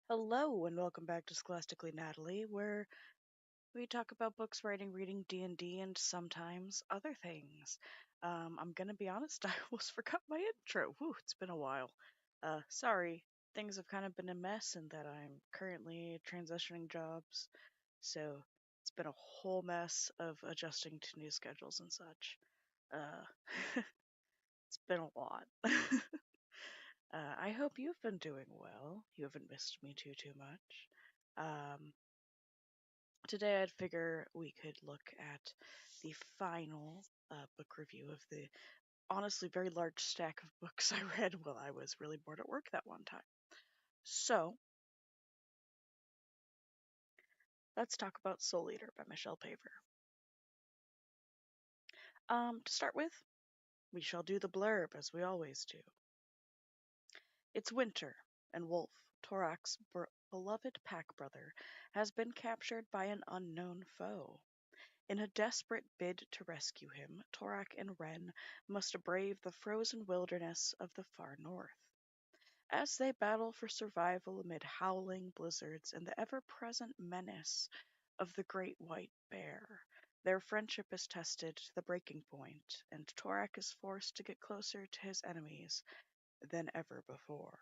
Hello and welcome back to Scholastically Natalie, where we talk about books, writing, reading, D&D, and sometimes other things. I'm gonna be honest, I almost forgot my intro. Whew, it's been a while. Sorry, things have kind of been a mess in that I'm currently transitioning jobs, so it's been a whole mess of adjusting to new schedules and such. It's been a lot. I hope you've been doing well. You haven't missed me too much. Um, Today I'd figure we could look at the final book review of the honestly very large stack of books I read while I was really bored at work that one time. So, let's talk about Soul Eater by Michelle Paver. To start with, we shall do the blurb as we always do. It's winter, and Wolf, Torak's beloved pack brother, has been captured by an unknown foe. In a desperate bid to rescue him, Torak and Ren must brave the frozen wilderness of the far north. As they battle for survival amid howling blizzards and the ever-present menace of the great white bear, their friendship is tested to the breaking point, and Torak is forced to get closer to his enemies than ever before.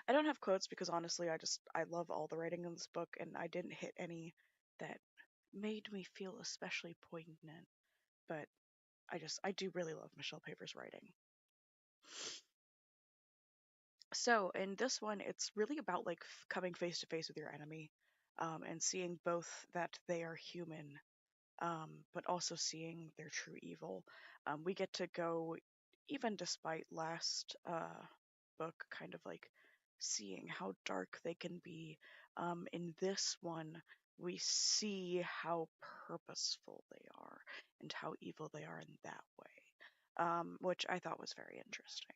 I don't have quotes because honestly, I love all the writing in this book, and I didn't hit any that made me feel especially poignant. But I do really love Michelle Paver's writing. So in this one, it's really about like coming face to face with your enemy, and seeing both that they are human, but also seeing their true evil. We get to go, even despite last book, kind of like seeing how dark they can be. In this one, we see how purposeful they are and how evil they are in that way, which I thought was very interesting.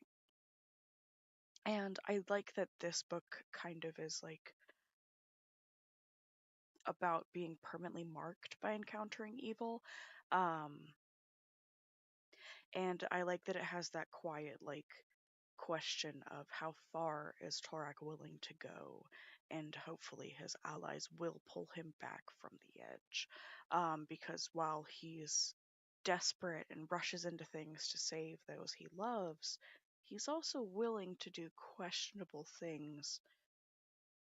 And I like that this book kind of is like about being permanently marked by encountering evil. Um, and I like that it has that quiet, like, question of how far is Torak willing to go, and hopefully his allies will pull him back from the edge. Because while he's desperate and rushes into things to save those he loves, he's also willing to do questionable things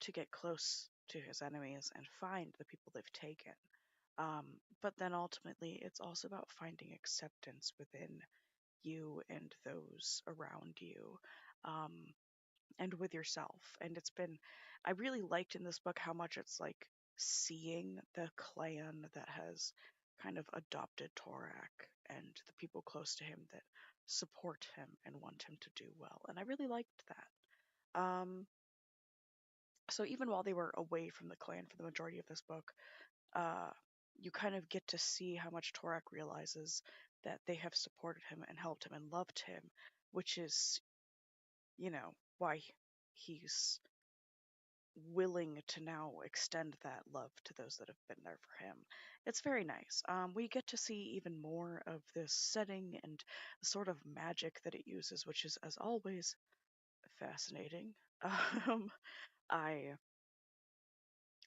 to get close to his enemies and find the people they've taken. But then ultimately, it's also about finding acceptance within you and those around you, um, and with yourself. And I really liked in this book how much it's like seeing the clan that has kind of adopted Torak and the people close to him that support him and want him to do well. And I really liked that. So even while they were away from the clan for the majority of this book, uh, you kind of get to see how much Torak realizes that they have supported him and helped him and loved him, which is, why he's willing to now extend that love to those that have been there for him. It's very nice. We get to see even more of this setting and the sort of magic that it uses, which is, as always, fascinating. Um, I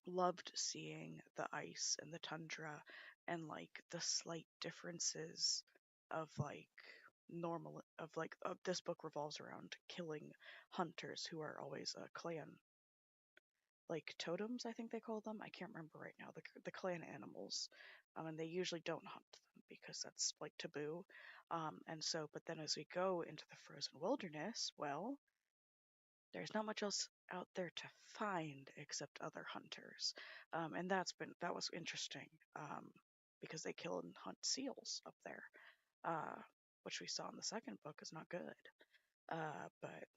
loved seeing the ice and the tundra and like the slight differences of like this book revolves around killing hunters who are always a clan, like totems, I think they call them. I can't remember right now, the clan animals. And they usually don't hunt them because that's like taboo. And so but then as we go into the frozen wilderness, well, there's not much else out there to find except other hunters. And that was interesting, because they kill and hunt seals up there, uh, which we saw in the second book is not good. But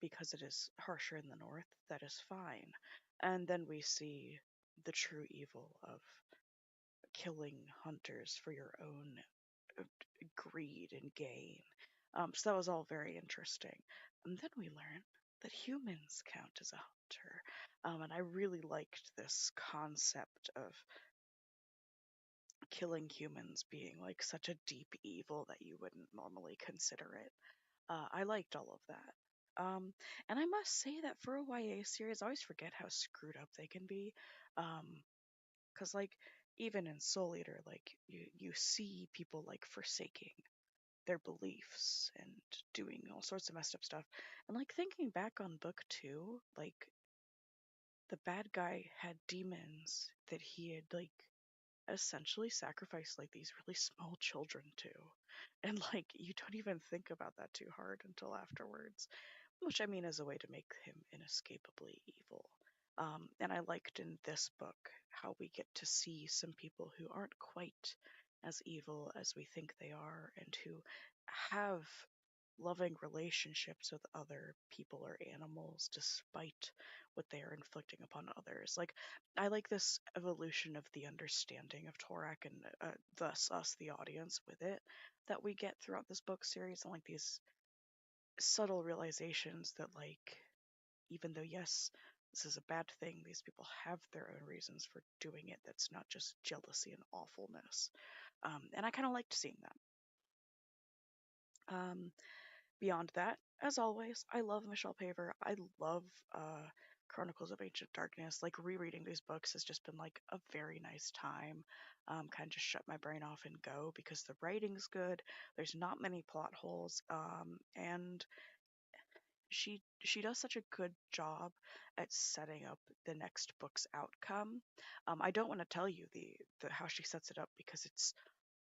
because it is harsher in the north, that is fine. And then we see the true evil of killing hunters for your own uh, greed and gain. So that was all very interesting. And then we learn that humans count as a hunter. And I really liked this concept of killing humans being like such a deep evil that you wouldn't normally consider it. I liked all of that. Um, and I must say that for a YA series, I always forget how screwed up they can be. Um, 'Cause like even in Soul Eater, like you see people like forsaking their beliefs and doing all sorts of messed up stuff. And like thinking back on book two, like the bad guy had demons that he had like essentially sacrificed like these really small children to. And like you don't even think about that too hard until afterwards, which I mean is a way to make him inescapably evil. And I liked in this book how we get to see some people who aren't quite as evil as we think they are and who have loving relationships with other people or animals despite what they are inflicting upon others. Like, I like this evolution of the understanding of Torak and thus us, the audience, with it that we get throughout this book series, and like these subtle realizations that like even though yes this is a bad thing, these people have their own reasons for doing it that's not just jealousy and awfulness. And I kind of liked seeing that. Beyond that, as always, I love Michelle Paver. I love Chronicles of Ancient Darkness. Like rereading these books has just been like a very nice time. Kind of just shut my brain off and go because the writing's good. There's not many plot holes, and she does such a good job at setting up the next book's outcome. I don't want to tell you the how she sets it up because it's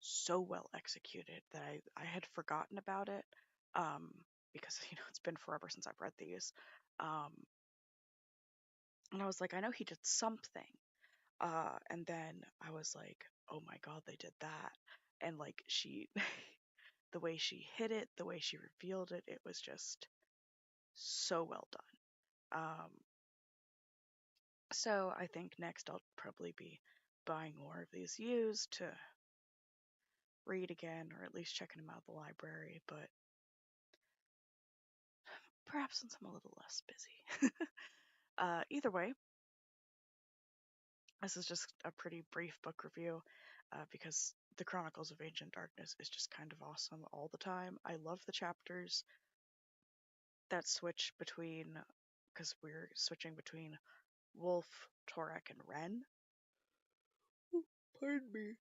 so well executed that I had forgotten about it. Um, because it's been forever since I've read these. Um, and I was like, I know he did something. And then I was like, oh my god, they did that. And like she the way she hit it, the way she revealed it, it was just so well done. So I think next I'll probably be buying more of these used to read again, or at least checking them out at the library, but perhaps since I'm a little less busy. Either way, this is just a pretty brief book review because the Chronicles of Ancient Darkness is just kind of awesome all the time. I love the chapters that switch between, because we're switching between Wolf, Torak, and Ren. Pardon me.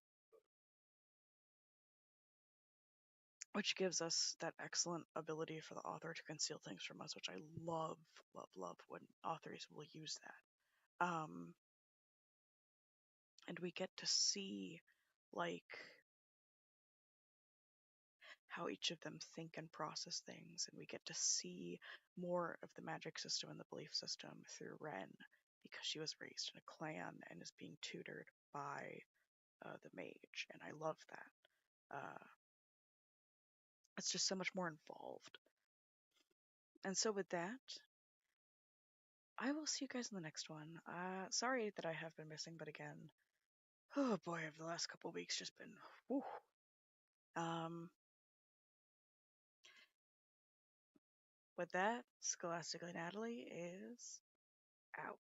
Which gives us that excellent ability for the author to conceal things from us, which I love, love, love when authors will use that. And we get to see, like, how each of them think and process things, and we get to see more of the magic system and the belief system through Ren because she was raised in a clan and is being tutored by the mage, and I love that. It's just so much more involved. And so with that, I will see you guys in the next one. Sorry that I have been missing, but again, oh boy, have the last couple weeks just been whew. Um, with that, Scholastically Natalie is out.